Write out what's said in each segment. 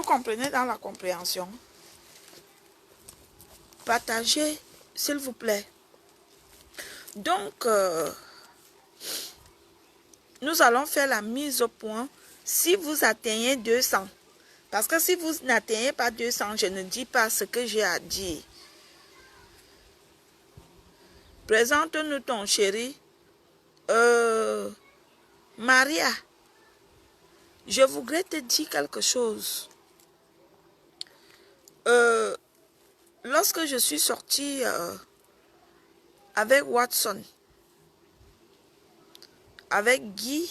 comprenez dans la compréhension? Partagez, s'il vous plaît. Donc, nous allons faire la mise au point si vous atteignez 200. Parce que si vous n'atteignez pas 200, je ne dis pas ce que j'ai à dire. Présente-nous ton chéri. Maria, je voudrais te dire quelque chose. Lorsque je suis sortie avec Watson, avec Guy,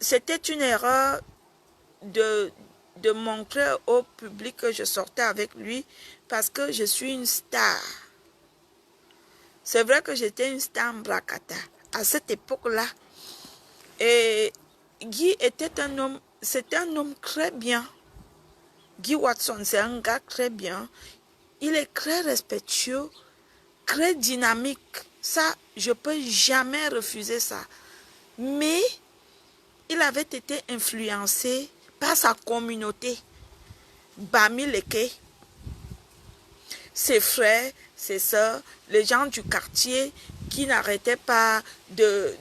c'était une erreur de montrer au public que je sortais avec lui parce que je suis une star. C'est vrai que j'étais une star en Bracata à cette époque-là. Et Guy était un homme, c'était un homme très bien. Guy Watson, c'est un gars très bien. Il est très respectueux, très dynamique. Ça, je ne peux jamais refuser ça. Mais il avait été influencé par sa communauté. Bami Leke, ses frères, ses soeurs, les gens du quartier qui n'arrêtaient pas de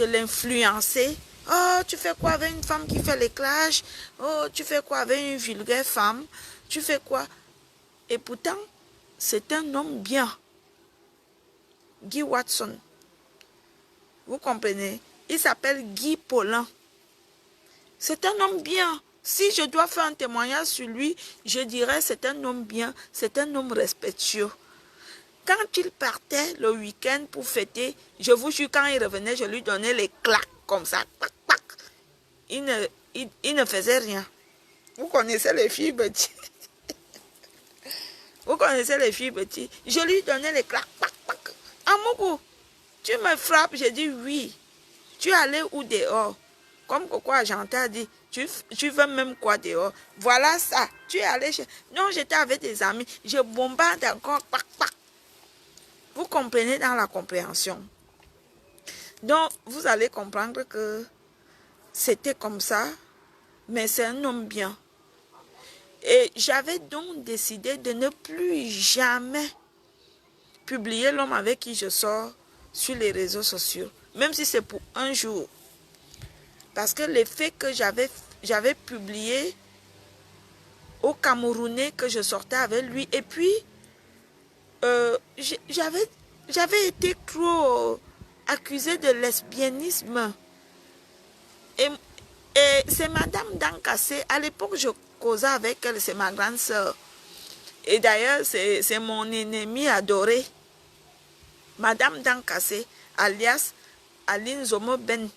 l'influencer. Oh, tu fais quoi avec une femme qui fait les clashs? Oh, tu fais quoi avec une vulgaire femme? Tu fais quoi? Et pourtant, c'est un homme bien. Guy Watson. Vous comprenez? Il s'appelle Guy Paulin. C'est un homme bien. Si je dois faire un témoignage sur lui, je dirais c'est un homme bien, c'est un homme respectueux. Quand il partait le week-end pour fêter, je vous jure, quand il revenait, je lui donnais les claques comme ça. Pac, pac. Il ne faisait rien. Vous connaissez les filles petites. Vous connaissez les filles petites. Je lui donnais les claques. Pac, pac. Amougou, tu me frappes? J'ai dit oui. Tu es allé où dehors? Comme Coco Argentin a dit, tu veux même quoi dehors? Voilà ça. Tu es allé chez... Non, j'étais avec des amis. Je bombarde encore. Pac, pac. Vous comprenez dans la compréhension. Donc, vous allez comprendre que c'était comme ça, mais c'est un homme bien. Et j'avais donc décidé de ne plus jamais publier l'homme avec qui je sors sur les réseaux sociaux, même si c'est pour un jour. Parce que les faits que j'avais publiés au Camerounais que je sortais avec lui, et puis j'avais été trop accusée de lesbianisme. Et c'est Madame Dankassé, à l'époque je causais avec elle, c'est ma grande sœur. Et d'ailleurs, c'est mon ennemie adorée. Madame Dankassé, alias Aline Zomo Ben.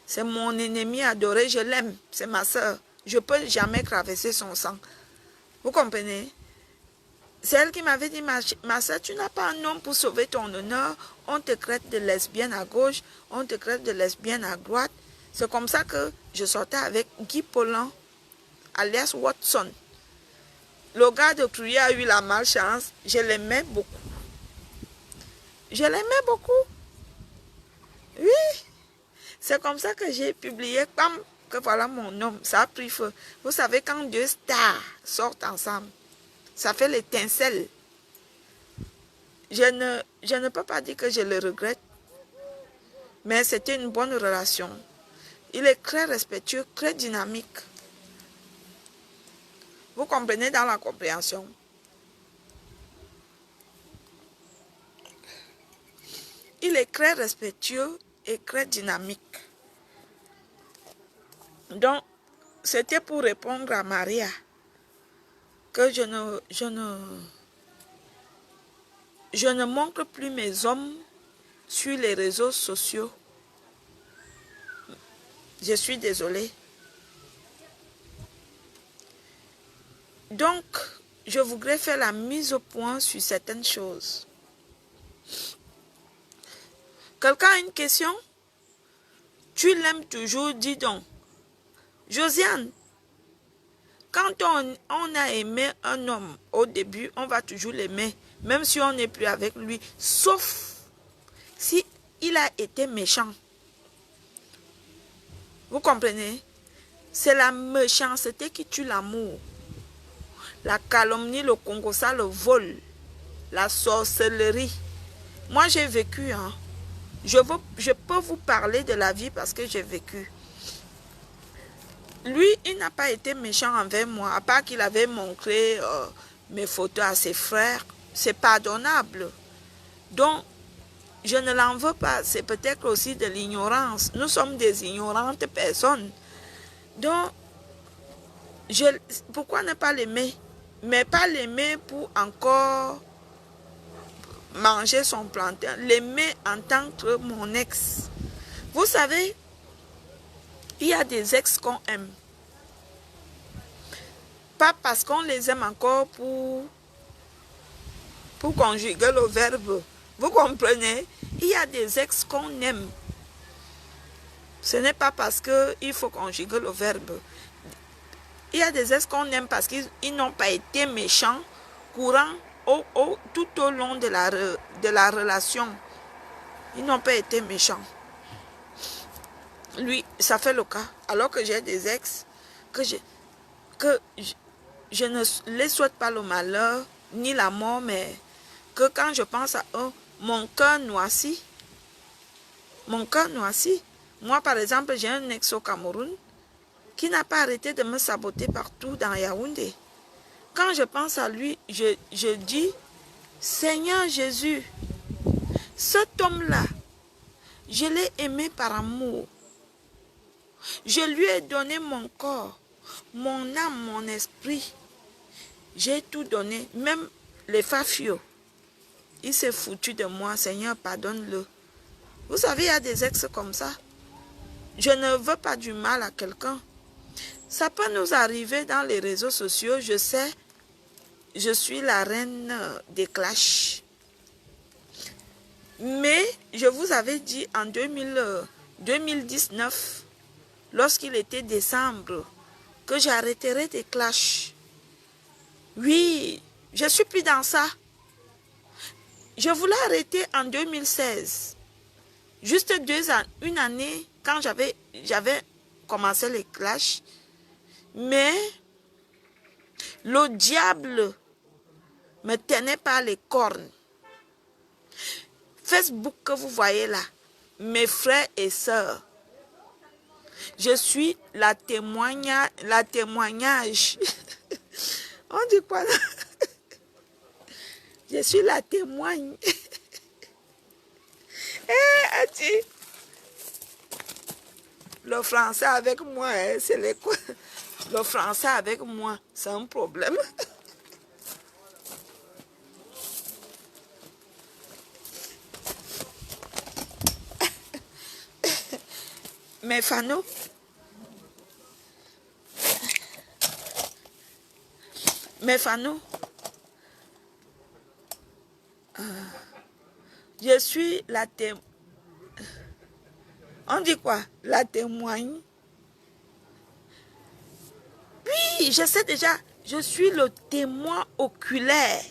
C'est mon ennemie adorée, je l'aime, c'est ma sœur. Je ne peux jamais traverser son sang. Vous comprenez? C'est elle qui m'avait dit, ma soeur, tu n'as pas un homme pour sauver ton honneur. On te traite de lesbienne à gauche, on te traite de lesbienne à droite. C'est comme ça que je sortais avec Guy Paulin, alias Watson. Le gars de Cruy a eu la malchance. Je l'aimais beaucoup. Je l'aimais beaucoup. Oui. C'est comme ça que j'ai publié, que voilà mon homme. Ça a pris feu. Vous savez, quand deux stars sortent ensemble, ça fait l'étincelle. Je ne peux pas dire que je le regrette, mais c'était une bonne relation. Il est très respectueux, très dynamique. Vous comprenez dans la compréhension. Il est très respectueux et très dynamique. Donc, c'était pour répondre à Maria que je ne montre plus mes hommes sur les réseaux sociaux. Je suis désolée. Donc, je voudrais faire la mise au point sur certaines choses. Quelqu'un a une question? Tu l'aimes toujours, dis donc. Josiane, quand on a aimé un homme au début, on va toujours l'aimer, même si on n'est plus avec lui, sauf si il a été méchant. Vous comprenez? C'est la méchanceté qui tue l'amour. La calomnie, le congossa, le vol, la sorcellerie. Moi, j'ai vécu. Hein. Je peux vous parler de la vie parce que j'ai vécu. Lui, il n'a pas été méchant envers moi, à part qu'il avait montré mes photos à ses frères. C'est pardonnable. Donc, je ne l'en veux pas. C'est peut-être aussi de l'ignorance. Nous sommes des ignorantes personnes. Donc, pourquoi ne pas l'aimer? Mais pas l'aimer pour encore manger son plantain. L'aimer en tant que mon ex. Vous savez, il y a des ex qu'on aime. Pas parce qu'on les aime encore pour conjuguer le verbe. Vous comprenez? Il y a des ex qu'on aime. Ce n'est pas parce qu'il faut conjuguer le verbe. Il y a des ex qu'on aime parce qu'ils n'ont pas été méchants, courants, tout au long de la relation. Ils n'ont pas été méchants. Lui, ça fait le cas. Alors que j'ai des ex que je ne les souhaite pas le malheur, ni la mort, mais que quand je pense à eux, mon cœur noircit. Mon cœur noircit. Moi, par exemple, j'ai un ex au Cameroun qui n'a pas arrêté de me saboter partout dans Yaoundé. Quand je pense à lui, je dis, Seigneur Jésus, cet homme-là, je l'ai aimé par amour. Je lui ai donné mon corps, mon âme, mon esprit. J'ai tout donné, même les fafios. Il s'est foutu de moi, Seigneur, pardonne-le. Vous savez, il y a des ex comme ça. Je ne veux pas du mal à quelqu'un. Ça peut nous arriver dans les réseaux sociaux, je sais, je suis la reine des clashs. Mais je vous avais dit en 2019, lorsqu'il était décembre, que j'arrêterai des clashs. Oui, je suis plus dans ça. Je voulais arrêter en 2016. Juste une année, quand j'avais commencé les clashs. Mais le diable me tenait par les cornes. Facebook que vous voyez là, mes frères et sœurs, je suis la témoignage. On dit quoi là? Je suis la témoigne. Ati, le français avec moi, c'est les quoi? Le français avec moi, c'est un problème. Mais Fano, je suis la témoigne. On dit quoi? La témoigne. Oui, je sais déjà, je suis le témoin oculaire.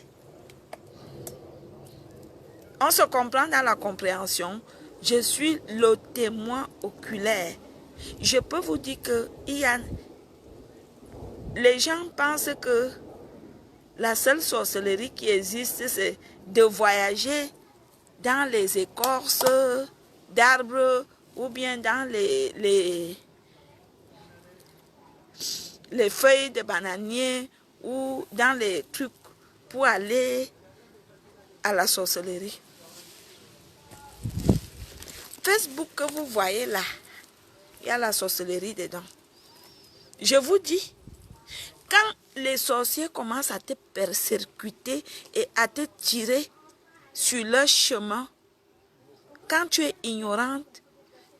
On se comprend dans la compréhension. Je suis le témoin oculaire. Je peux vous dire que les gens pensent que la seule sorcellerie qui existe, c'est de voyager dans les écorces d'arbres ou bien dans les feuilles de bananier ou dans les trucs pour aller à la sorcellerie. Facebook que vous voyez là, il y a la sorcellerie dedans. Je vous dis, quand les sorciers commencent à te persécuter et à te tirer sur leur chemin, quand tu es ignorante,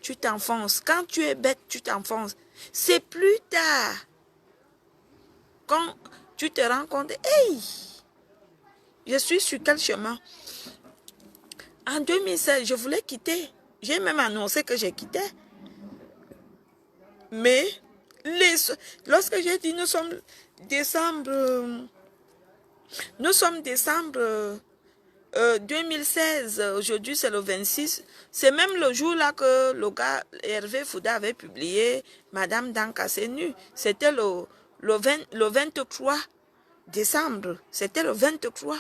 tu t'enfonces. Quand tu es bête, tu t'enfonces. C'est plus tard, quand tu te rends compte, hey, je suis sur quel chemin? En 2016, je voulais quitter. J'ai même annoncé que j'ai quitté. Mais lorsque j'ai dit nous sommes décembre 2016, aujourd'hui c'est le 26, c'est même le jour là que le gars Hervé Fouda avait publié Madame Dankassé nue. C'était le 23 décembre, c'était le 23.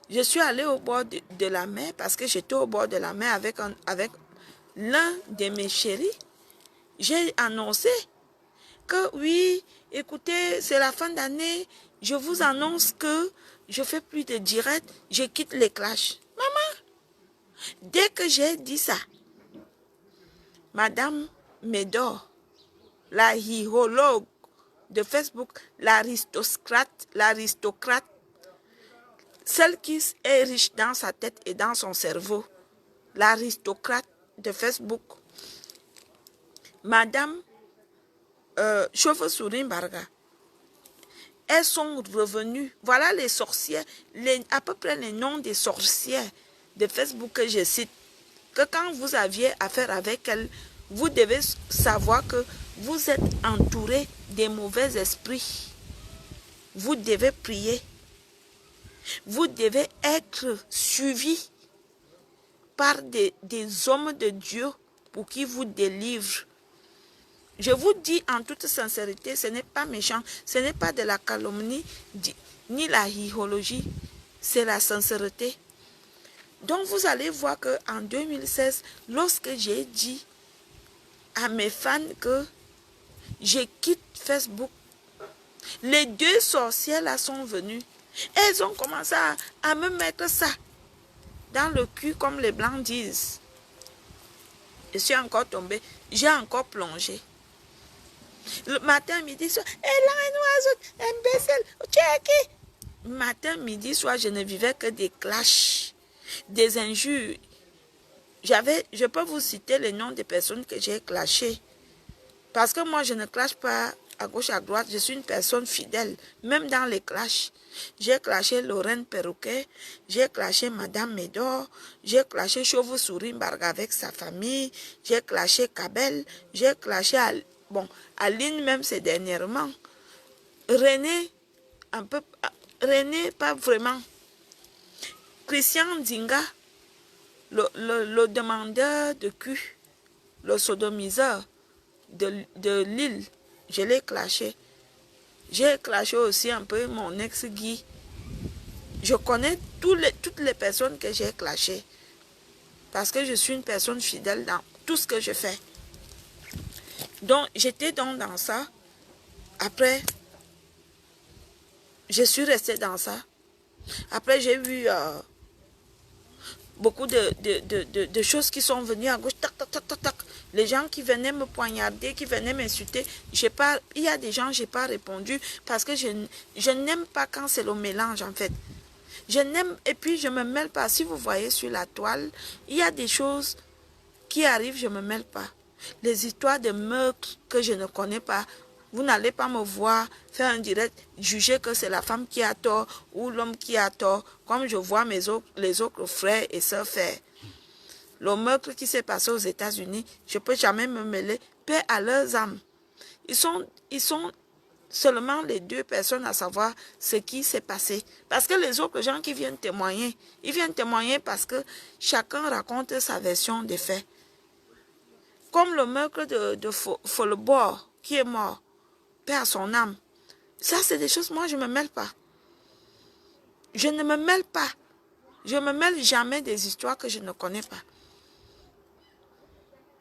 Je suis allée au bord de la mer parce que j'étais au bord de la mer avec l'un de mes chéris. J'ai annoncé que oui, écoutez, c'est la fin d'année, je vous annonce que je fais plus de direct, je quitte les clashs. Maman, dès que j'ai dit ça, Madame Médor, la hirologue de Facebook, l'aristocrate, celle qui est riche dans sa tête et dans son cerveau, l'aristocrate de Facebook, Madame Chauve-souris Barga, elles sont revenues. Voilà les sorcières, à peu près les noms des sorcières de Facebook que je cite. Que quand vous aviez affaire avec elles, vous devez savoir que vous êtes entouré des mauvais esprits. Vous devez prier. Vous devez être suivi par des hommes de Dieu pour qui vous délivrent. Je vous dis en toute sincérité, ce n'est pas méchant, ce n'est pas de la calomnie, ni la hiérologie, c'est la sincérité. Donc vous allez voir qu'en 2016, lorsque j'ai dit à mes fans que je quitte Facebook, les deux sorcières là sont venues. Elles ont commencé à me mettre ça dans le cul, comme les blancs disent. Je suis encore tombée, j'ai encore plongé. Le matin, midi, soir, et là, un oiseau, imbécile, tu es qui? Matin, midi, soir, je ne vivais que des clashs, des injures. Je peux vous citer les noms des personnes que j'ai clashées. Parce que moi, je ne clash pas à gauche, à droite. Je suis une personne fidèle, même dans les clashs. J'ai clashé Lorraine Perroquet, j'ai clashé Madame Médor, j'ai clashé Chauve-souris Barga avec sa famille, j'ai clashé Kabel, j'ai clashé Aline même c'est dernièrement. René, René pas vraiment. Christian Zinga, le demandeur de cul, le sodomiseur de Lille, je l'ai clashé. J'ai clashé aussi un peu mon ex-Guy. Je connais toutes les personnes que j'ai clashées. Parce que je suis une personne fidèle dans tout ce que je fais. Donc, j'étais donc dans ça. Après, je suis restée dans ça. Après, j'ai eu beaucoup de choses qui sont venues à gauche. Tac, tac, tac, tac, tac. Les gens qui venaient me poignarder, qui venaient m'insulter. Il y a des gens, je n'ai pas répondu parce que je n'aime pas quand c'est le mélange, en fait. Je n'aime, et puis je ne me mêle pas. Si vous voyez sur la toile, il y a des choses qui arrivent, je ne me mêle pas. Les histoires de meurtres que je ne connais pas, vous n'allez pas me voir faire un direct, juger que c'est la femme qui a tort ou l'homme qui a tort, comme je vois les autres frères et sœurs faire. Le meurtre qui s'est passé aux États-Unis, je ne peux jamais me mêler. Paix à leurs âmes. Ils sont seulement les deux personnes à savoir ce qui s'est passé. Parce que les autres gens qui viennent témoigner, ils viennent témoigner parce que chacun raconte sa version des faits. Comme le meurtre de Folleborg qui est mort, paix à son âme. Ça, c'est des choses, moi, je ne me mêle pas. Je ne me mêle pas. Je ne me mêle jamais des histoires que je ne connais pas.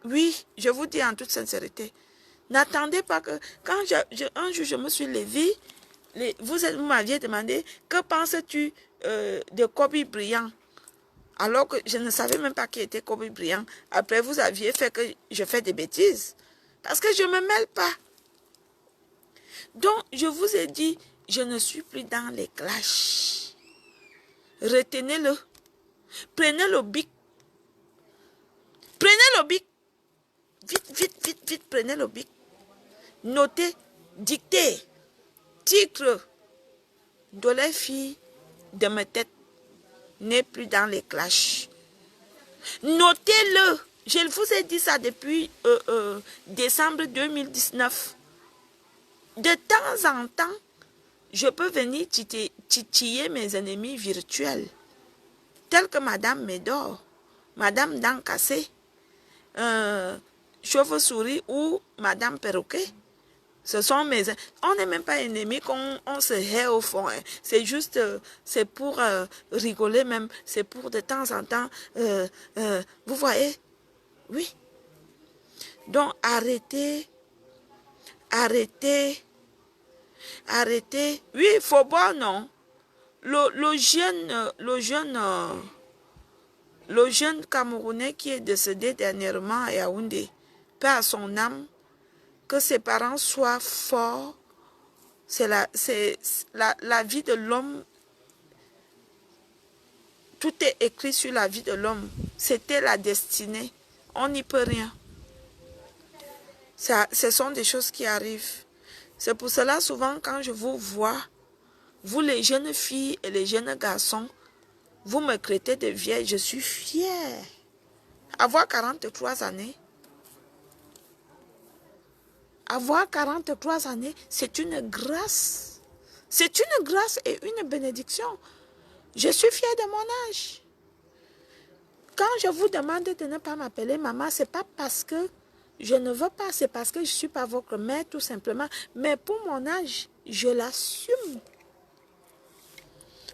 Oui, je vous dis en toute sincérité. N'attendez pas que... Quand un jour, je me suis levée, vous m'aviez demandé, que penses-tu de Kobe Bryant? Alors que je ne savais même pas qui était Kobe Bryant. Après, vous aviez fait que je fais des bêtises. Parce que je ne me mêle pas. Donc, je vous ai dit, je ne suis plus dans les clashs. Retenez-le. Prenez le bic. Prenez le bic. Vite, vite, vite, vite, prenez le bic. Notez, dictez. Titre de les filles de ma tête n'est plus dans les clashs. Notez-le. Je vous ai dit ça depuis décembre 2019. De temps en temps, je peux venir titiller mes ennemis virtuels. tels que Madame Médor, Madame Dancassé, Chauve-souris ou Madame Perroquet. Ce sont mes... On n'est même pas ennemis quand on se hait au fond. Hein. C'est juste, c'est pour rigoler même. C'est pour de temps en temps... vous voyez? Oui. Donc, arrêtez. Arrêtez. Arrêtez. Oui, il faut boire, non? Le jeune Camerounais qui est décédé dernièrement à Yaoundé, paix à son âme, que ses parents soient forts, c'est la vie de l'homme. Tout est écrit sur la vie de l'homme. C'était la destinée. On n'y peut rien. Ce sont des choses qui arrivent. C'est pour cela, souvent, quand je vous vois, vous les jeunes filles et les jeunes garçons, vous me traitez de vieille. Je suis fière. Avoir 43 années, avoir 43 années, c'est une grâce. C'est une grâce et une bénédiction. Je suis fière de mon âge. Quand je vous demande de ne pas m'appeler maman, ce n'est pas parce que je ne veux pas, c'est parce que je ne suis pas votre mère, tout simplement. Mais pour mon âge, je l'assume.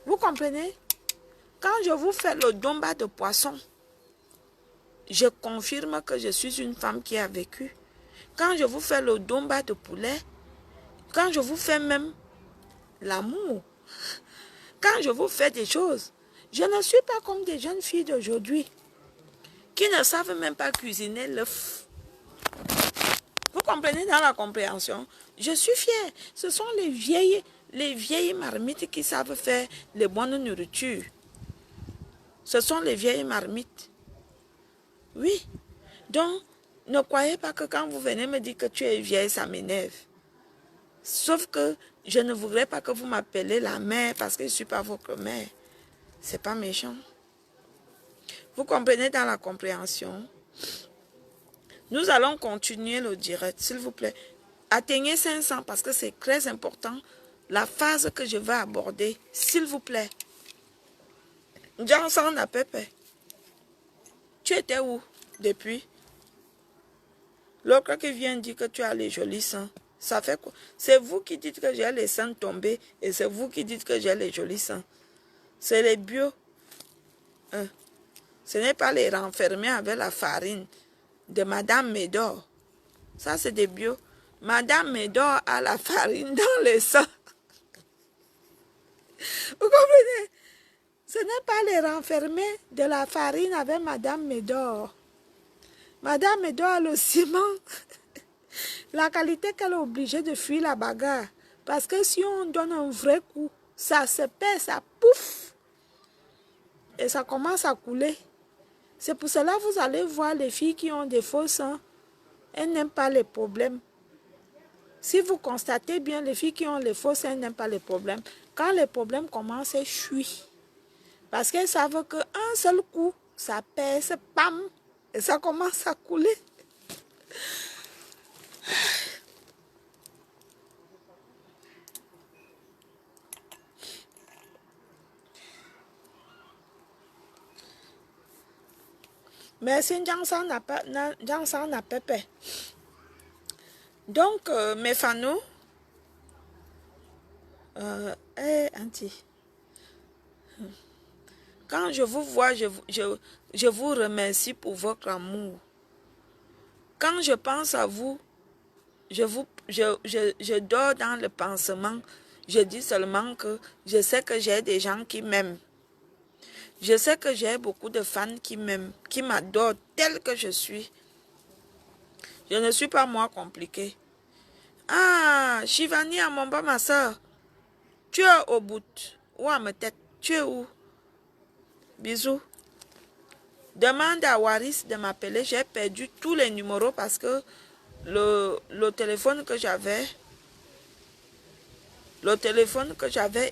Vous comprenez? Quand je vous fais le domba de poisson, je confirme que je suis une femme qui a vécu. Quand je vous fais le domba de poulet, quand je vous fais même l'amour, quand je vous fais des choses, je ne suis pas comme des jeunes filles d'aujourd'hui qui ne savent même pas cuisiner l'œuf. Vous comprenez dans la compréhension? Je suis fière. Ce sont les vieilles marmites qui savent faire les bonnes nourritures. Ce sont les vieilles marmites. Oui. Donc, ne croyez pas que quand vous venez me dire que tu es vieille, ça m'énerve. Sauf que je ne voudrais pas que vous m'appelez la mère parce que je ne suis pas votre mère. Ce n'est pas méchant. Vous comprenez dans la compréhension? Nous allons continuer le direct, s'il vous plaît. Atteignez 500 parce que c'est très important. La phase que je vais aborder, s'il vous plaît. Johnson à Pépé. Tu étais où depuis? L'autre qui vient dire que tu as les jolis seins. Ça fait quoi? C'est vous qui dites que j'ai les seins tombés et c'est vous qui dites que j'ai les jolis seins. C'est les bio. Ce n'est pas les renfermer avec la farine de Madame Médor. Ça, c'est des bio. Madame Médor a la farine dans les seins. Vous comprenez? Ce n'est pas les renfermer de la farine avec Madame Médor. Madame Médor a le ciment. La qualité qu'elle est obligée de fuir la bagarre. Parce que si on donne un vrai coup, ça se perd, ça pouffe. Et ça commence à couler. C'est pour cela que vous allez voir les filles qui ont des faux seins. Elles n'aiment pas les problèmes. Si vous constatez bien, les filles qui ont les faux seins n'aiment pas les problèmes. Quand les problèmes commencent, elles fuient. Parce qu'elles savent qu'un seul coup, ça pèse, pam, et ça commence à couler. Merci, Johnson n'a pas peur. Donc, mes fanous, Auntie, quand je vous vois, je vous remercie pour votre amour. Quand je pense à vous, je dors dans le pansement. Je dis seulement que je sais que j'ai des gens qui m'aiment. Je sais que j'ai beaucoup de fans qui m'aiment, qui m'adorent tel que je suis. Je ne suis pas moi compliquée. Ah, Shivani Amomba, ma soeur, tu es au bout. Ou à ma tête, tu es où? Bisous. Demande à Waris de m'appeler. J'ai perdu tous les numéros parce que le téléphone que j'avais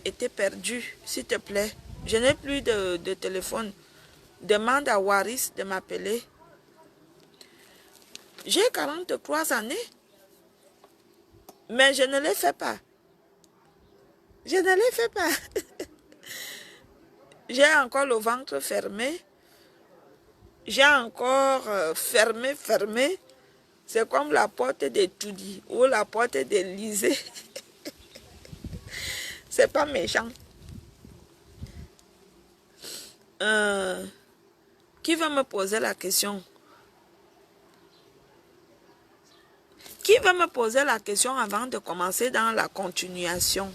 était perdu, s'il te plaît. Je n'ai plus de téléphone. Demande à Waris de m'appeler. J'ai 43 années, mais je ne les fais pas. Je ne les fais pas. J'ai encore le ventre fermé. J'ai encore fermé. C'est comme la porte de Tudi ou la porte de Lisée. C'est pas méchant. Qui va me poser la question? Qui va me poser la question avant de commencer dans la continuation?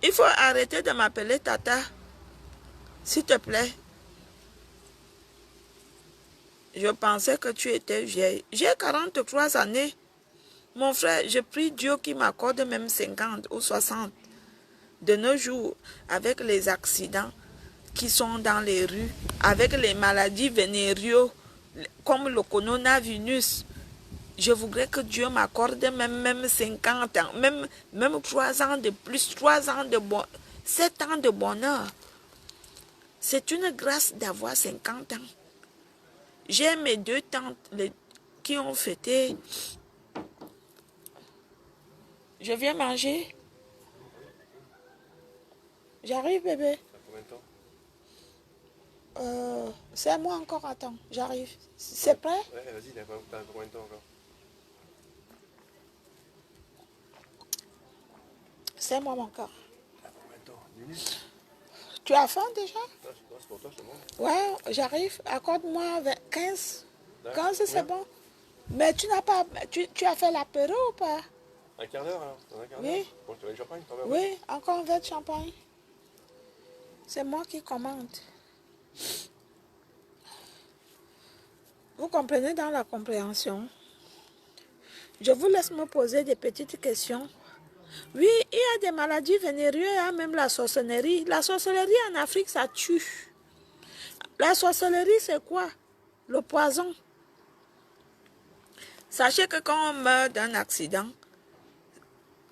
Il faut arrêter de m'appeler Tata. S'il te plaît. Je pensais que tu étais vieille. J'ai 43 années. Mon frère, je prie Dieu qui m'accorde même 50 ou 60. De nos jours, avec les accidents qui sont dans les rues, avec les maladies vénéreaux, comme le coronavirus, je voudrais que Dieu m'accorde même 50 ans, même 3 ans de plus, 3 ans de bon, 7 ans de bonheur. C'est une grâce d'avoir 50 ans. J'ai mes 2 tantes qui ont fêté. Je viens manger. J'arrive, bébé. Ça fait combien de temps? C'est moi encore, attends, j'arrive. C'est prêt? Ouais, vas-y, t'as combien de temps encore? C'est moi mon corps. T'as combien de temps? 10 minutes? Tu as faim déjà? Non, c'est pour toi, c'est bon. Ouais, j'arrive. Accorde-moi 15. 15, c'est Ouais. bon. Mais tu n'as pas. Tu as fait l'apéro ou pas? Un quart d'heure alors? Dans un quart Oui. d'heure? Bon, tu veux du champagne quand même? Oui, encore un verre de champagne. C'est moi qui commande. Vous comprenez dans la compréhension? Je vous laisse me poser des petites questions. Oui, il y a des maladies vénérieuses, il y a même la sorcellerie. La sorcellerie en Afrique, ça tue. La sorcellerie, c'est quoi? Le poison. Sachez que quand on meurt d'un accident,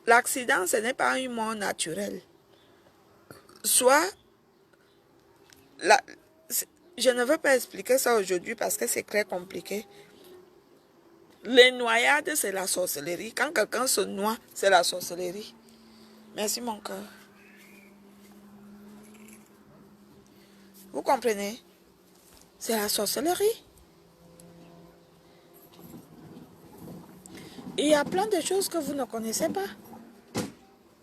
l'accident, ce n'est pas une mort naturelle. Soit, je ne veux pas expliquer ça aujourd'hui parce que c'est très compliqué. Les noyades, c'est la sorcellerie. Quand quelqu'un se noie, c'est la sorcellerie. Merci mon cœur. Vous comprenez? C'est la sorcellerie. Il y a plein de choses que vous ne connaissez pas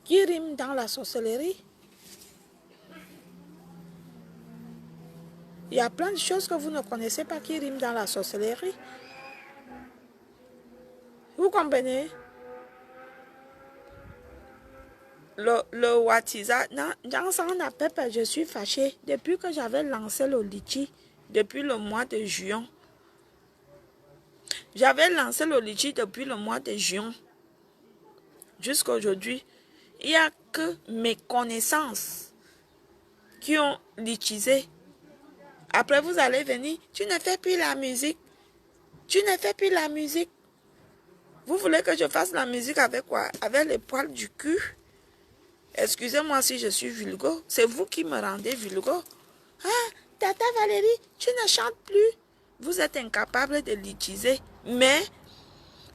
qui riment dans la sorcellerie. Il y a plein de choses que vous ne connaissez pas qui riment dans la sorcellerie. Vous comprenez? Le Watiza, dans son appel, je suis fâchée. Depuis que j'avais lancé le litchi, depuis le mois de juin. J'avais lancé le litchi depuis le mois de juin. Jusqu'à aujourd'hui, il n'y a que mes connaissances qui ont litisé. Après, vous allez venir, tu ne fais plus la musique. Tu ne fais plus la musique. Vous voulez que je fasse la musique avec quoi? Avec les poils du cul? Excusez-moi si je suis vulgaire. C'est vous qui me rendez vulgaire. Ah, Tata Valérie, tu ne chantes plus. Vous êtes incapable de l'utiliser. Mais,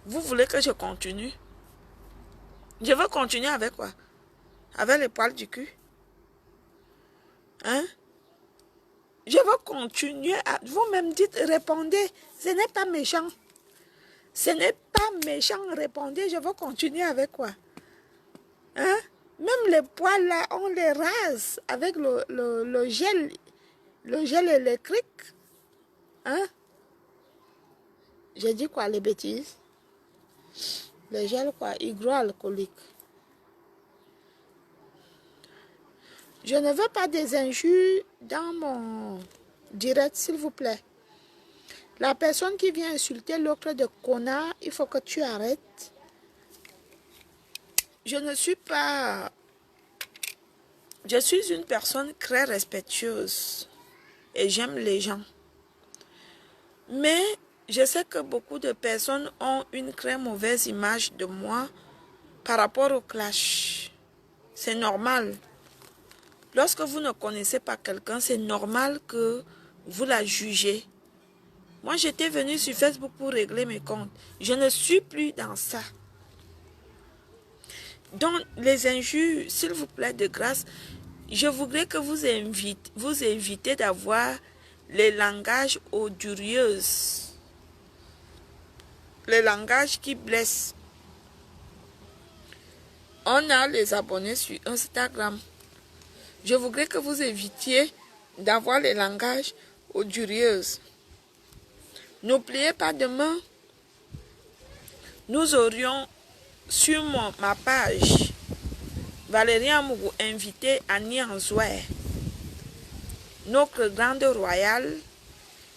vous voulez que je continue? Je veux continuer avec quoi? Avec les poils du cul? Hein? Je veux continuer à... Vous-même dites, répondez. Ce n'est pas méchant. Ce n'est pas méchant, répondez. Je veux continuer avec quoi? Hein? Même les poils là, on les rase avec le gel électrique. Hein? J'ai dit quoi, les bêtises? Le gel quoi, hydroalcoolique. Je ne veux pas des injures dans mon direct, s'il vous plaît. La personne qui vient insulter l'autre de connard, il faut que tu arrêtes. Je ne suis pas... Je suis une personne très respectueuse et j'aime les gens. Mais je sais que beaucoup de personnes ont une très mauvaise image de moi par rapport au clash. C'est normal. Lorsque vous ne connaissez pas quelqu'un, c'est normal que vous la jugez. Moi, j'étais venue sur Facebook pour régler mes comptes. Je ne suis plus dans ça. Donc, les injures, s'il vous plaît, de grâce, je voudrais que vous évitez d'avoir les langages odieux, les langages qui blessent. On a les abonnés sur Instagram. Je voudrais que vous évitiez d'avoir les langages odieux. N'oubliez pas, demain, nous aurions sur ma page Valérie Amougou invité Annie Anzouer, notre grande royale,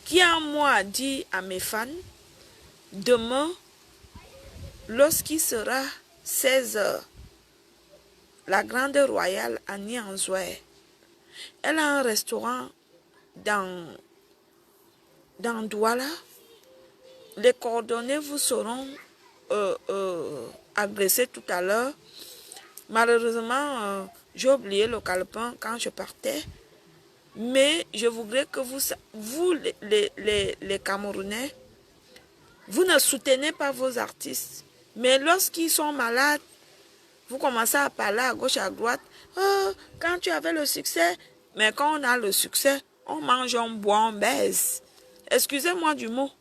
qui a moi dit à mes fans, demain, lorsqu'il sera 16 h, la grande royale Annie Anzouer, elle a un restaurant dans Douala. Les coordonnées vous seront agressées tout à l'heure. Malheureusement, j'ai oublié le calepin quand je partais. Mais je voudrais que vous les Camerounais, vous ne soutenez pas vos artistes. Mais lorsqu'ils sont malades, vous commencez à parler à gauche, à droite. Oh, quand tu avais le succès, mais quand on a le succès, on mange, on boit, on baise. Excusez-moi du mot.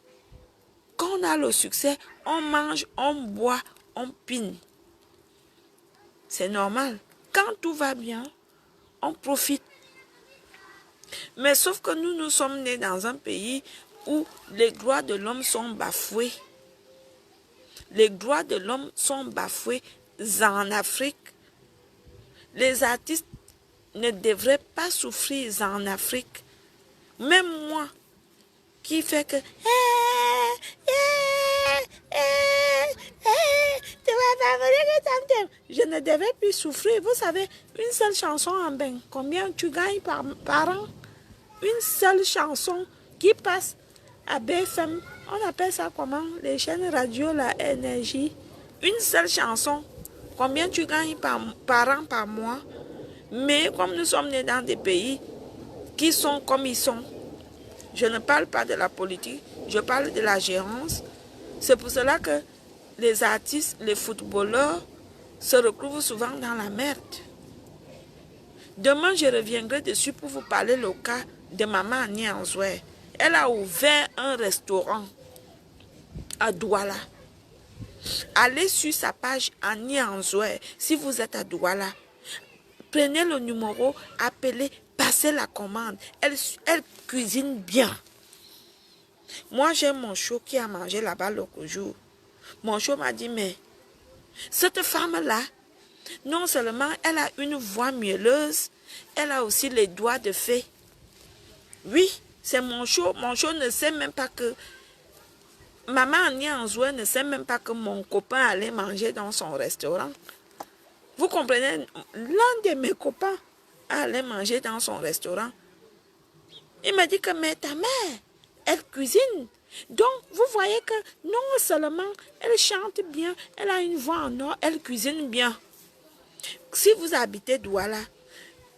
Quand on a le succès, on mange, on boit, on pine. C'est normal. Quand tout va bien, on profite. Mais sauf que nous sommes nés dans un pays où les droits de l'homme sont bafoués. Les droits de l'homme sont bafoués en Afrique. Les artistes ne devraient pas souffrir en Afrique. Même moi, qui fait que je ne devais plus souffrir. Vous savez, une seule chanson en bain, combien tu gagnes par an? Une seule chanson qui passe à BFM, on appelle ça comment? Les chaînes radio, la énergie. Une seule chanson, combien tu gagnes par an, par mois? Mais comme nous sommes nés dans des pays qui sont comme ils sont, je ne parle pas de la politique, je parle de la gérance. C'est pour cela que les artistes, les footballeurs se retrouvent souvent dans la merde. Demain, je reviendrai dessus pour vous parler le cas de maman Annie Anzouer. Elle a ouvert un restaurant à Douala. Allez sur sa page Annie Anzouer. Si vous êtes à Douala, prenez le numéro, appelez, passez la commande. Elle cuisine bien. Moi, j'ai mon chou qui a mangé là-bas l'autre jour. Mon chou m'a dit, mais cette femme-là, non seulement elle a une voix mielleuse, elle a aussi les doigts de fée. Oui, c'est mon chou. Mon chou ne sait même pas que... Maman Annie Anzouer ne sait même pas que mon copain allait manger dans son restaurant. Vous comprenez? L'un de mes copains allait manger dans son restaurant. Il m'a dit que, mais ta mère, elle cuisine. Donc, vous voyez que non seulement elle chante bien, elle a une voix en or, elle cuisine bien. Si vous habitez Douala,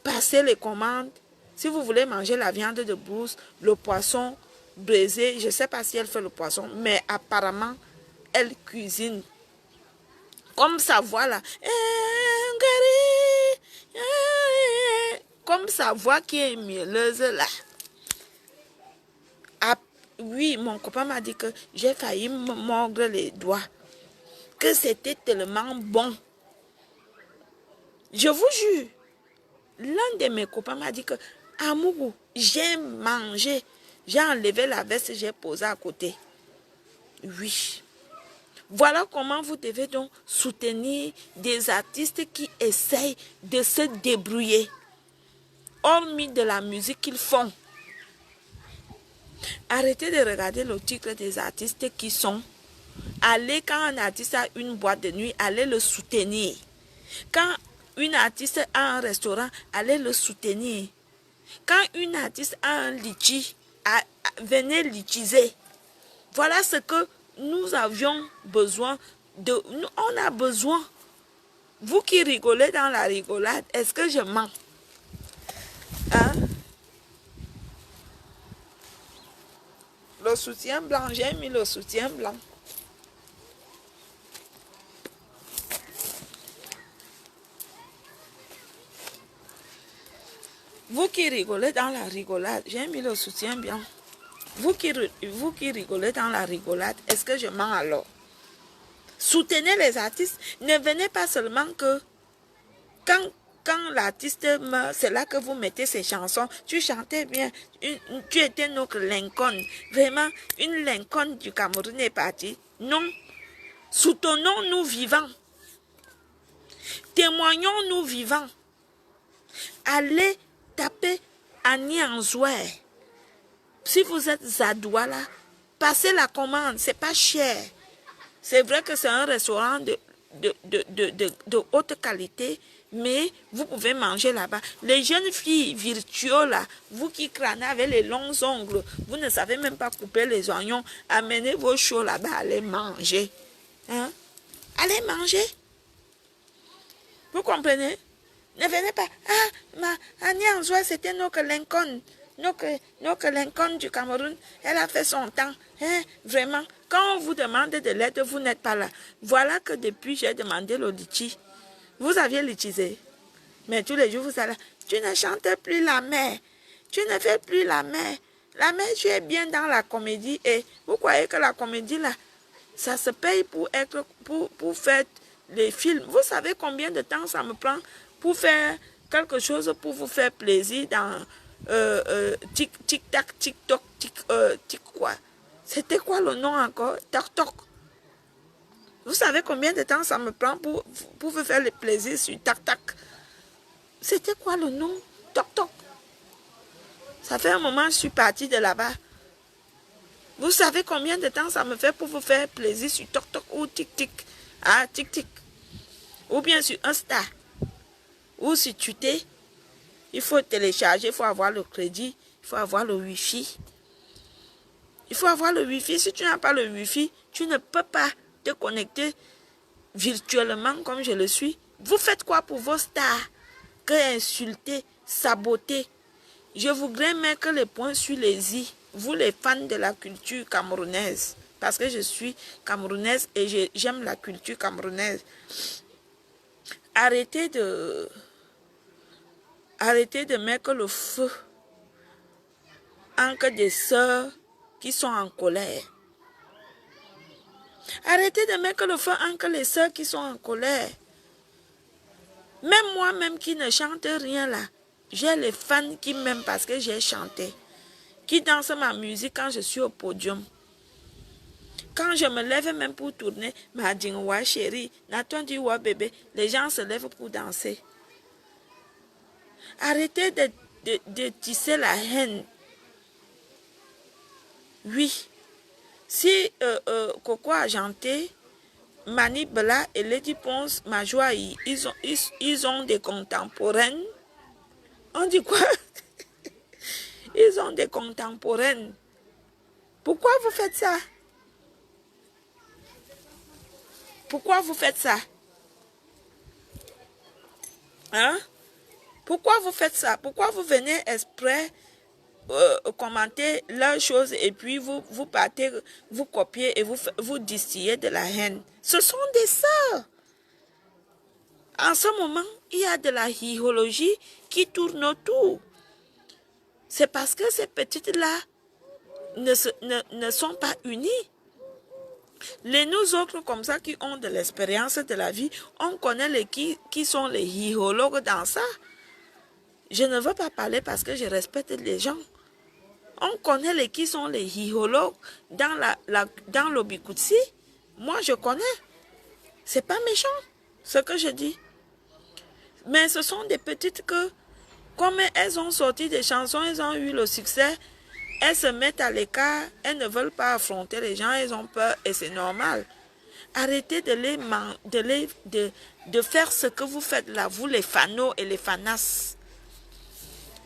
passez les commandes. Si vous voulez manger la viande de brousse, le poisson braisé, je ne sais pas si elle fait le poisson, mais apparemment, elle cuisine. Comme sa voix là. Comme sa voix qui est mielleuse là. Ah, oui, mon copain m'a dit que j'ai failli me mordre les doigts. Que c'était tellement bon. Je vous jure. L'un de mes copains m'a dit que Amougou, j'ai mangé. J'ai enlevé la veste et j'ai posé à côté. Oui. Voilà comment vous devez donc soutenir des artistes qui essayent de se débrouiller. Hormis de la musique qu'ils font. Arrêtez de regarder le titre des artistes qui sont. Allez, quand un artiste a une boîte de nuit, allez le soutenir. Quand une artiste a un restaurant, allez le soutenir. Quand une artiste a un litchi, venez litiser. Voilà ce que nous avions besoin de. On a besoin. Vous qui rigolez dans la rigolade, est-ce que je mens? Hein? Le soutien blanc, j'ai mis le soutien blanc. Vous qui rigolez dans la rigolade, j'ai mis le soutien bien. Vous qui rigolez dans la rigolade, est-ce que je mens alors? Soutenez les artistes. Ne venez pas seulement que quand l'artiste meurt, c'est là que vous mettez ses chansons. Tu chantais bien. Tu étais notre Lincoln. Vraiment, une Lincoln du Cameroun est partie. Non. Soutenons-nous vivants. Témoignons-nous vivants. Allez taper Annie Anzouer. Si vous êtes à Douala, passez la commande. C'est pas cher. C'est vrai que c'est un restaurant de haute qualité, mais vous pouvez manger là-bas. Les jeunes filles virtuoses, là, vous qui crânez avec les longs ongles, vous ne savez même pas couper les oignons, amenez vos choux là-bas, allez manger. Hein? Allez manger. Vous comprenez? Ne venez pas. Ah, Annie Anzouer, c'était notre Lincoln. Notre Lincoln du Cameroun, elle a fait son temps. Hein? Vraiment, quand on vous demande de l'aide, vous n'êtes pas là. Voilà que depuis, j'ai demandé le litchi. Vous aviez litisé. Mais tous les jours, vous allez. Tu ne chantes plus la mer. Tu ne fais plus la mer. La mer, tu es bien dans la comédie. Et vous croyez que la comédie, là, ça se paye pour faire les films. Vous savez combien de temps ça me prend pour faire quelque chose pour vous faire plaisir dans tic-tac, tic-toc, tic quoi. C'était quoi le nom encore? Tac-toc. Vous savez combien de temps ça me prend pour vous faire le plaisir sur tac-tac? C'était quoi le nom? Toc-toc. Ça fait un moment que je suis partie de là-bas. Vous savez combien de temps ça me fait pour vous faire plaisir sur toc-toc ou tic-tic? Ah, tic-tic. Ou bien sur Insta. Ou sur Twitter. Il faut télécharger, il faut avoir le crédit, il faut avoir le Wi-Fi. Il faut avoir le Wi-Fi. Si tu n'as pas le Wi-Fi, tu ne peux pas te connecter virtuellement comme je le suis. Vous faites quoi pour vos stars? Que insulter, saboter. Je voudrais mettre les points sur les i. Vous les fans de la culture camerounaise. Parce que je suis camerounaise et j'aime la culture camerounaise. Arrêtez de mettre le feu entre des sœurs qui sont en colère. Arrêtez de mettre le feu entre les sœurs qui sont en colère. Même moi-même qui ne chante rien là, j'ai les fans qui m'aiment parce que j'ai chanté. Qui dansent ma musique quand je suis au podium. Quand je me lève même pour tourner, ma dingwa chérie, n'attendez wa bébé, les gens se lèvent pour danser. Arrêtez de tisser la haine. Oui. Si Coco Argenté, Mani Bella et Lady Ponce, Majoaï, ils ont des contemporaines. On dit quoi? Ils ont des contemporaines. Pourquoi vous faites ça? Pourquoi vous faites ça? Hein? Pourquoi vous faites ça? Pourquoi vous venez exprès commenter leurs choses et puis vous partez, vous copiez et vous distillez de la haine? Ce sont des sœurs. En ce moment, il y a de la hiérologie qui tourne autour. C'est parce que ces petites-là ne sont pas unies. Les nous autres comme ça qui ont de l'expérience de la vie, on connaît qui sont les hiérologues dans ça. Je ne veux pas parler parce que je respecte les gens. On connaît qui sont les hiérologues dans l'Obikutsi. Moi, je connais. C'est pas méchant, ce que je dis. Mais ce sont des petites que, comme elles ont sorti des chansons, elles ont eu le succès, elles se mettent à l'écart, elles ne veulent pas affronter les gens, elles ont peur et c'est normal. Arrêtez de faire ce que vous faites là, vous les fanos et les fanas.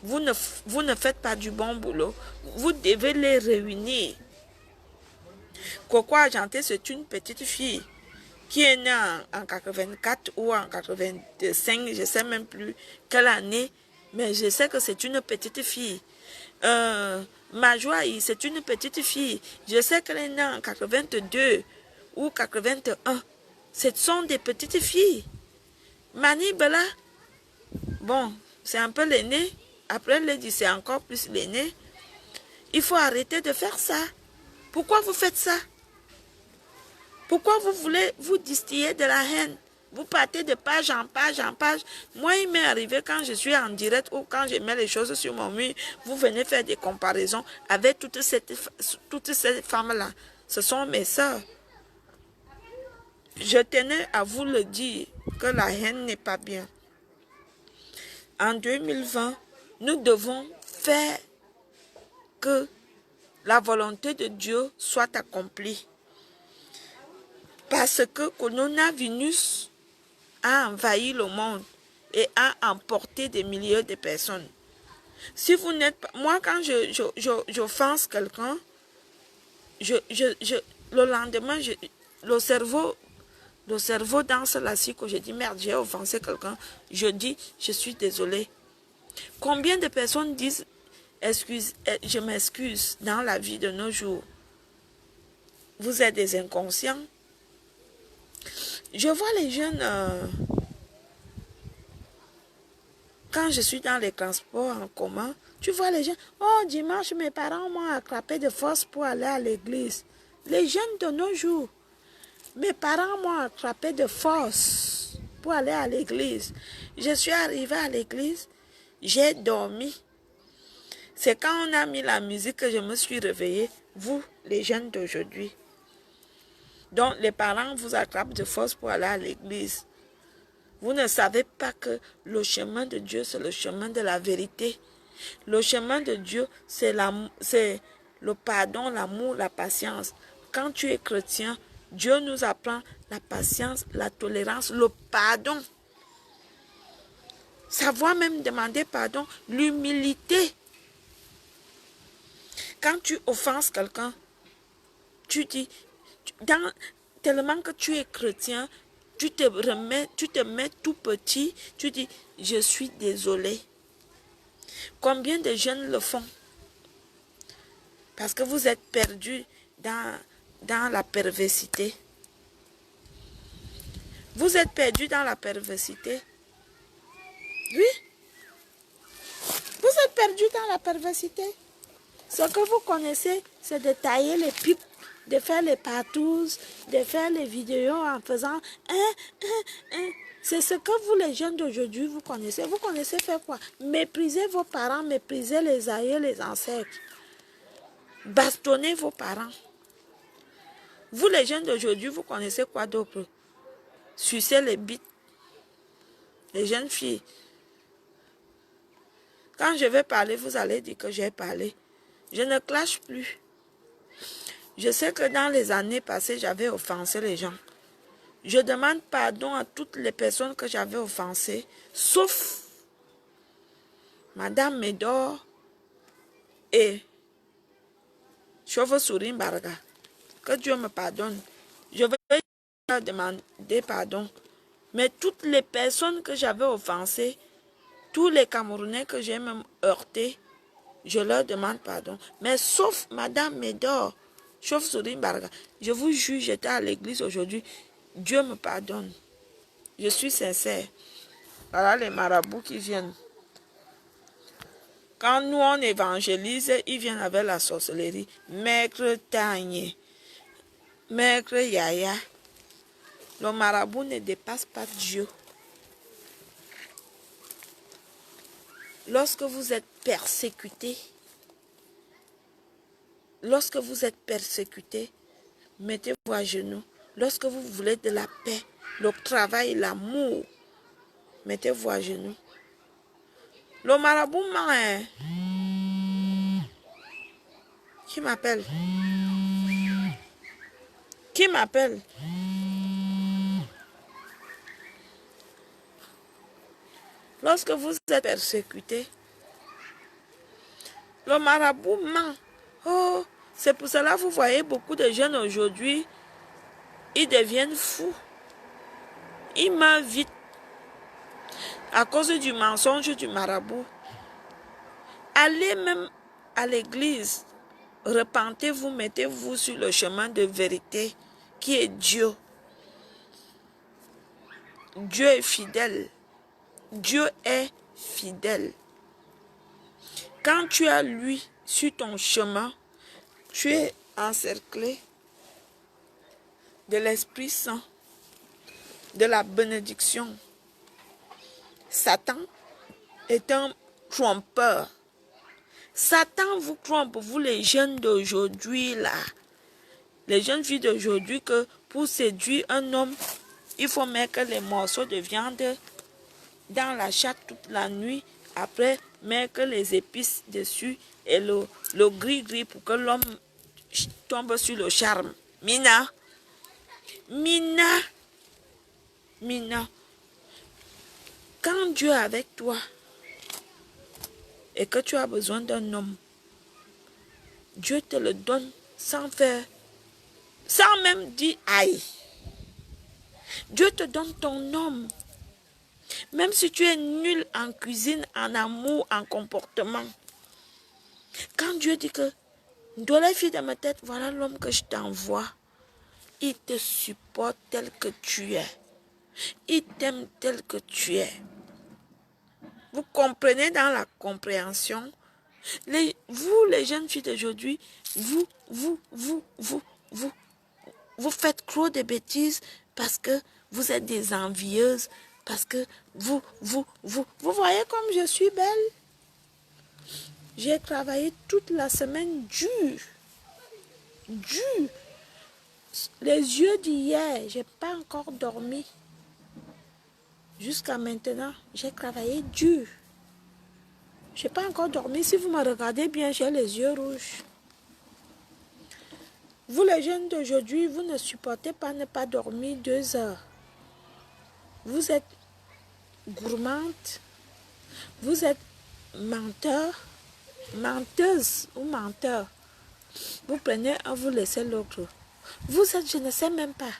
Vous ne faites pas du bon boulot. Vous devez les réunir. Coco Argenté, c'est une petite fille qui est née en 84 ou en 85, je ne sais même plus quelle année, mais je sais que c'est une petite fille. Majoaï, c'est une petite fille. Je sais qu'elle est née en 82 ou 81. Ce sont des petites filles. Mani Bella, bon, c'est un peu l'aîné. Après, il dit, c'est encore plus l'aîné. Il faut arrêter de faire ça. Pourquoi vous faites ça? Pourquoi vous voulez vous distiller de la haine? Vous partez de page en page en page. Moi, il m'est arrivé quand je suis en direct ou quand je mets les choses sur mon mur, vous venez faire des comparaisons avec toutes ces femmes-là. Ce sont mes sœurs. Je tenais à vous le dire que la haine n'est pas bien. En 2020, nous devons faire que la volonté de Dieu soit accomplie. Parce que coronavirus a envahi le monde et a emporté des milliers de personnes. Si vous n'êtes pas... Moi, quand j'offense quelqu'un, le lendemain, le cerveau danse la que je dis, merde, j'ai offensé quelqu'un. Je dis, je suis désolé. Combien de personnes disent, excuse, je m'excuse dans la vie de nos jours? Vous êtes des inconscients. Je vois les jeunes, quand je suis dans les transports en commun, tu vois les jeunes, oh dimanche mes parents m'ont attrapé de force pour aller à l'église. Les jeunes de nos jours, mes parents m'ont attrapé de force pour aller à l'église. Je suis arrivée à l'église, j'ai dormi. C'est quand on a mis la musique que je me suis réveillée, vous, les jeunes d'aujourd'hui. Donc les parents vous attrapent de force pour aller à l'église. Vous ne savez pas que le chemin de Dieu, c'est le chemin de la vérité. Le chemin de Dieu, c'est le pardon, l'amour, la patience. Quand tu es chrétien, Dieu nous apprend la patience, la tolérance, le pardon. Savoir même demander pardon, l'humilité. Quand tu offenses quelqu'un, tu dis, tellement que tu es chrétien, tu te mets tout petit, tu dis, je suis désolé. Combien de jeunes le font? Parce que vous êtes perdus dans la perversité. Vous êtes perdus dans la perversité. Oui. Vous êtes perdus dans la perversité. Ce que vous connaissez, c'est de tailler les pipes, de faire les partous, de faire les vidéos en faisant C'est ce que vous, les jeunes d'aujourd'hui, vous connaissez. Vous connaissez faire quoi? Méprisez vos parents, méprisez les aïeux, les ancêtres. Bastonnez vos parents. Vous, les jeunes d'aujourd'hui, vous connaissez quoi d'autre? Sucer les bites. Les jeunes filles. Quand je vais parler, vous allez dire que j'ai parlé. Je ne clash plus. Je sais que dans les années passées, j'avais offensé les gens. Je demande pardon à toutes les personnes que j'avais offensées, sauf Madame Médor et Chauve-souris Barga. Que Dieu me pardonne. Je vais leur demander pardon. Mais toutes les personnes que j'avais offensées, tous les Camerounais que j'ai même heurtés, je leur demande pardon. Mais sauf Madame Médor, Chauve-souris Barga. Je vous jure, j'étais à l'église aujourd'hui. Dieu me pardonne. Je suis sincère. Voilà les marabouts qui viennent. Quand nous on évangélise, ils viennent avec la sorcellerie. Maître Tagné, Maître Yaya. Le marabout ne dépasse pas Dieu. Lorsque vous êtes persécuté, mettez-vous à genoux. Lorsque vous voulez de la paix, le travail, l'amour, mettez-vous à genoux. Le marabout m'a... Qui m'appelle? Qui m'appelle? Lorsque vous êtes persécuté, le marabout ment. Oh, c'est pour cela que vous voyez beaucoup de jeunes aujourd'hui, ils deviennent fous. Ils meurent vite à cause du mensonge du marabout. Allez même à l'église, repentez-vous, mettez-vous sur le chemin de vérité qui est Dieu. Dieu est fidèle. Dieu est fidèle. Quand tu as lui sur ton chemin, tu es encerclé de l'Esprit Saint, de la bénédiction. Satan est un trompeur. Satan vous trompe, vous les jeunes d'aujourd'hui là. Les jeunes filles d'aujourd'hui que pour séduire un homme, il faut mettre les morceaux de viande dans la chatte toute la nuit. Après, mettre les épices dessus et le gris-gris pour que l'homme tombe sur le charme. Mina. Quand Dieu est avec toi et que tu as besoin d'un homme, Dieu te le donne sans même dire aïe. Dieu te donne ton homme. Même si tu es nul en cuisine, en amour, en comportement. Quand Dieu dit que dans les filles de ma tête, voilà l'homme que je t'envoie. Il te supporte tel que tu es. Il t'aime tel que tu es. Vous comprenez dans la compréhension? Vous, les jeunes filles d'aujourd'hui, vous faites trop de bêtises parce que vous êtes des envieuses, parce que vous voyez comme je suis belle. J'ai travaillé toute la semaine dur. Les yeux d'hier, j'ai pas encore dormi. Jusqu'à maintenant, j'ai travaillé dur. Je n'ai pas encore dormi. Si vous me regardez bien, j'ai les yeux rouges. Vous, les jeunes d'aujourd'hui, vous ne supportez pas ne pas dormir 2 heures. Vous êtes gourmande. Vous êtes menteur, menteuse ou menteur. Vous prenez un, vous laissez l'autre. Vous êtes, je ne sais même pas.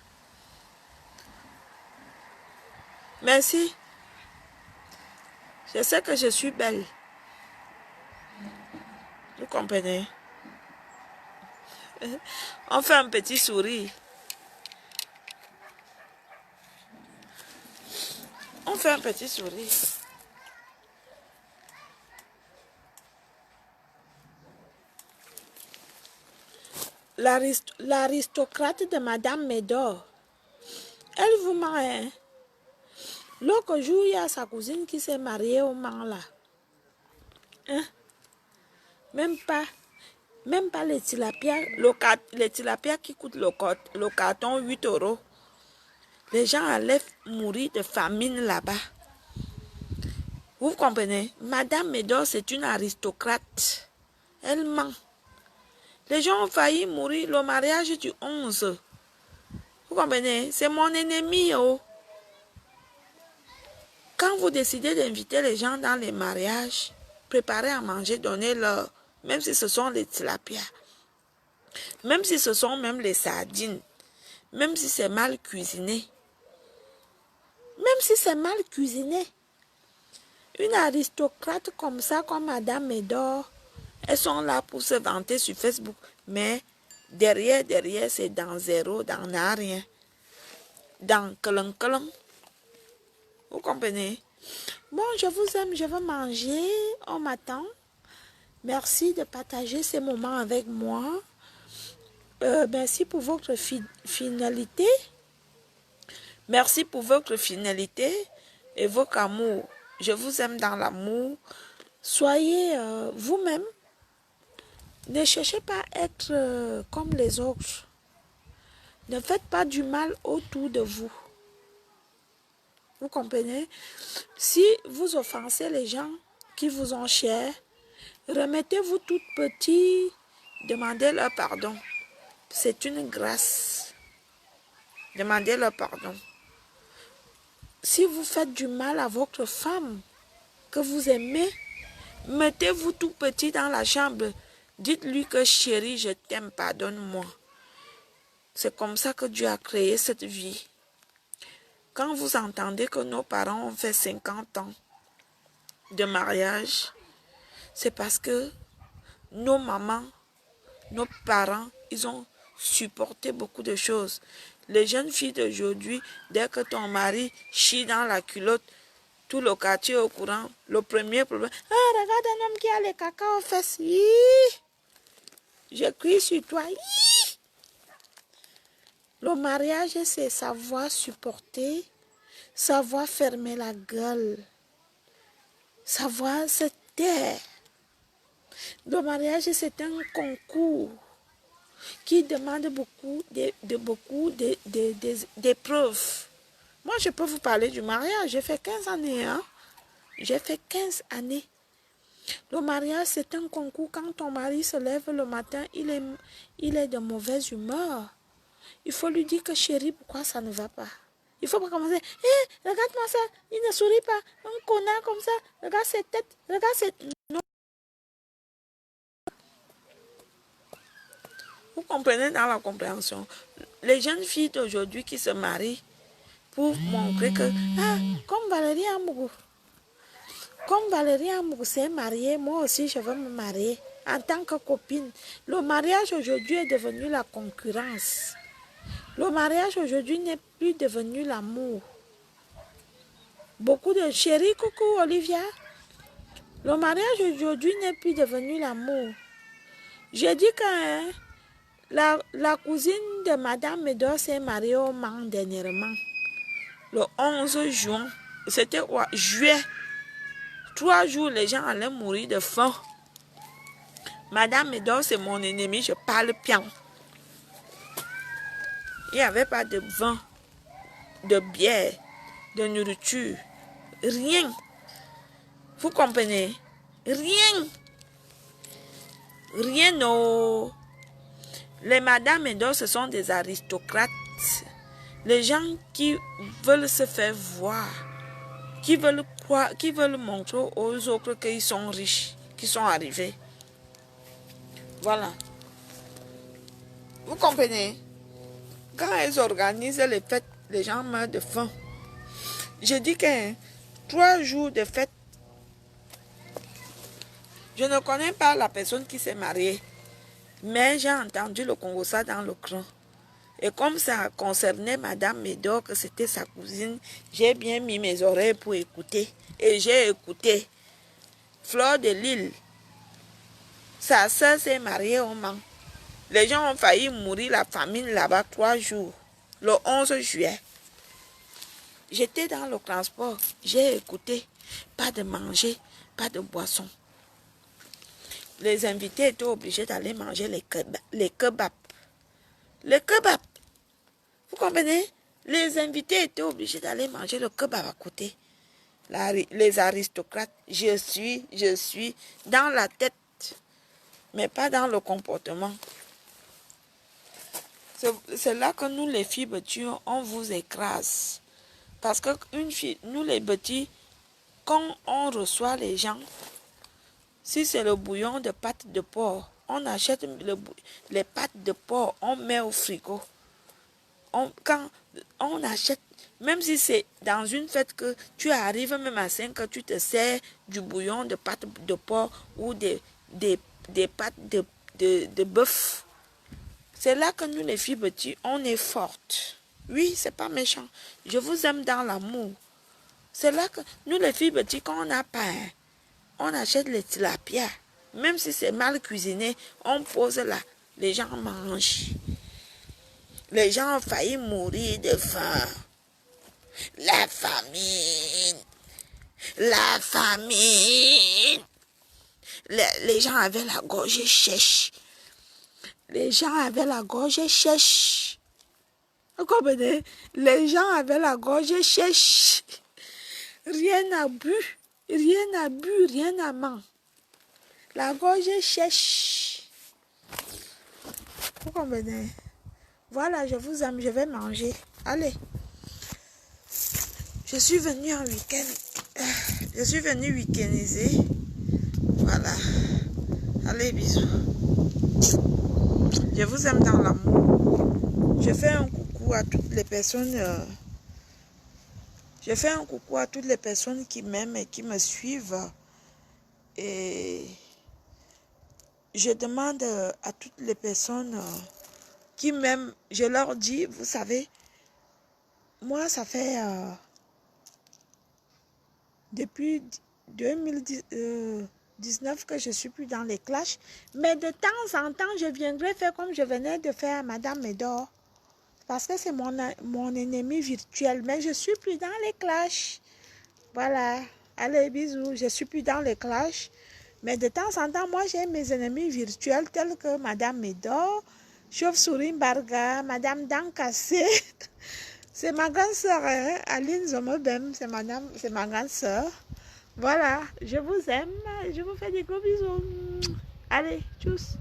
Merci. Je sais que je suis belle. Vous comprenez? On fait un petit sourire. On fait un petit sourire. L'aristocrate de Madame Médor, elle vous ment, hein? L'autre jour, il y a sa cousine qui s'est mariée au Mans là. Hein? Même pas les tilapias, les tilapias qui coûtent le carton 8 euros. Les gens allaient mourir de famine là-bas. Vous comprenez? Madame Médor, c'est une aristocrate. Elle ment. Les gens ont failli mourir le mariage du 11. Vous comprenez? C'est mon ennemi. Oh. Quand vous décidez d'inviter les gens dans les mariages, préparez à manger, donnez-leur, même si ce sont les tilapias, même si ce sont même les sardines, même si c'est mal cuisiné. Même si c'est mal cuisiné. Une aristocrate comme ça, comme Madame Médor, elles sont là pour se vanter sur Facebook, mais derrière, c'est dans zéro, dans rien, dans keleng. Vous comprenez? Bon, je vous aime, je veux manger, on m'attend. Merci de partager ces moments avec moi. Merci pour votre finalité. Merci pour votre finalité et votre amour. Je vous aime dans l'amour. Soyez vous-même. Ne cherchez pas à être comme les autres. Ne faites pas du mal autour de vous. Vous comprenez? Si vous offensez les gens qui vous ont chers, remettez-vous tout petit, demandez-leur pardon. C'est une grâce. Demandez-leur pardon. Si vous faites du mal à votre femme que vous aimez, mettez-vous tout petit dans la chambre. Dites-lui que chérie, je t'aime, pardonne-moi. C'est comme ça que Dieu a créé cette vie. Quand vous entendez que nos parents ont fait 50 ans de mariage, c'est parce que nos mamans, nos parents, ils ont supporté beaucoup de choses. Les jeunes filles d'aujourd'hui, dès que ton mari chie dans la culotte, tout le quartier au courant. Le premier problème, ah, regarde un homme qui a les caca aux fesses. Hi! Je crie sur toi. Hi! Le mariage, c'est savoir supporter, savoir fermer la gueule, savoir se taire. Le mariage, c'est un concours qui demande beaucoup d'épreuves. Moi, je peux vous parler du mariage. J'ai fait 15 années. Hein? J'ai fait 15 années. Le mariage, c'est un concours. Quand ton mari se lève le matin, il est de mauvaise humeur. Il faut lui dire que chérie, pourquoi ça ne va pas? Il ne faut pas commencer. Hé, regarde-moi ça. Il ne sourit pas. Un connard comme ça. Regarde cette tête. Regarde cette... Non. Vous comprenez dans la compréhension. Les jeunes filles d'aujourd'hui qui se marient pour montrer que, ah, comme Valérie Amougou. Comme Valérie Amougou s'est mariée, moi aussi je veux me marier en tant que copine. Le mariage aujourd'hui est devenu la concurrence. Le mariage aujourd'hui n'est plus devenu l'amour. Beaucoup de chéris, coucou Olivia. Le mariage aujourd'hui n'est plus devenu l'amour. J'ai dit que la cousine de Madame Médor s'est mariée au Mans dernièrement. Le 11 juin. C'était juillet. 3 jours, les gens allaient mourir de faim. Madame Médor, c'est mon ennemi, je parle bien. Il n'y avait pas de vin, de bière, de nourriture. Rien. Vous comprenez? Rien. Rien, non. Les Madame Médor, ce sont des aristocrates. Les gens qui veulent se faire voir. Qui veulent montrer aux autres qu'ils sont riches, qu'ils sont arrivés. Voilà. Vous comprenez? Quand elles organisent les fêtes, les gens meurent de faim. Je dis que 3 jours de fête, je ne connais pas la personne qui s'est mariée, mais j'ai entendu le Congossa dans le cran. Et comme ça concernait Madame Médor, que c'était sa cousine, j'ai bien mis mes oreilles pour écouter. Et j'ai écouté. Fleur de Lille, sa soeur s'est mariée au Mans. Les gens ont failli mourir la famine là-bas 3 jours, le 11 juillet. J'étais dans le transport, j'ai écouté. Pas de manger, pas de boisson. Les invités étaient obligés d'aller manger les kebabs. Les kebabs. Vous comprenez? Les invités étaient obligés d'aller manger le kebab à côté. Les aristocrates, je suis dans la tête, mais pas dans le comportement. C'est là que nous, les filles bêtues, on vous écrase. Parce que nous, les petits, quand on reçoit les gens, si c'est le bouillon de pâte de porc, on achète les pâtes de porc, on met au frigo. Quand on achète, même si c'est dans une fête que tu arrives même à 5 heures, tu te sers du bouillon de pâte de porc ou des pâtes de bœuf. C'est là que nous, les filles petites, on est fortes. Oui, c'est pas méchant. Je vous aime dans l'amour. C'est là que nous, les filles petites, quand on a pain, on achète les tilapia. Même si c'est mal cuisiné, on pose là. Les gens mangent. Les gens ont failli mourir de faim. La famine. La famine. Les gens avaient la gorge sèche. Les gens avaient la gorge sèche. Vous comprenez? Les gens avaient la gorge sèche. Rien n'a bu. Rien n'a bu, rien n'a mangé. La gorge sèche. Vous comprenez? Voilà, je vous aime, je vais manger. Allez. Je suis venue en week-end. Je suis venue week-endiser. Voilà. Allez, bisous. Je vous aime dans l'amour. Je fais un coucou à toutes les personnes. Je fais un coucou à toutes les personnes qui m'aiment et qui me suivent. Et je demande à toutes les personnes qui m'aiment, je leur dis, vous savez, moi ça fait depuis 2019 que je ne suis plus dans les clashs. Mais de temps en temps, je viendrai faire comme je venais de faire à Madame Médor. Parce que c'est mon ennemi virtuel. Mais je ne suis plus dans les clashs. Voilà. Allez, bisous. Je ne suis plus dans les clashs. Mais de temps en temps, moi, j'ai mes ennemis virtuels tels que Madame Médor, Chauve-souris Barga, Madame Dankassé. C'est ma grande sœur, hein? Aline Zomobem. C'est ma grande sœur. Voilà. Je vous aime. Je vous fais des gros bisous. Allez, tchuss.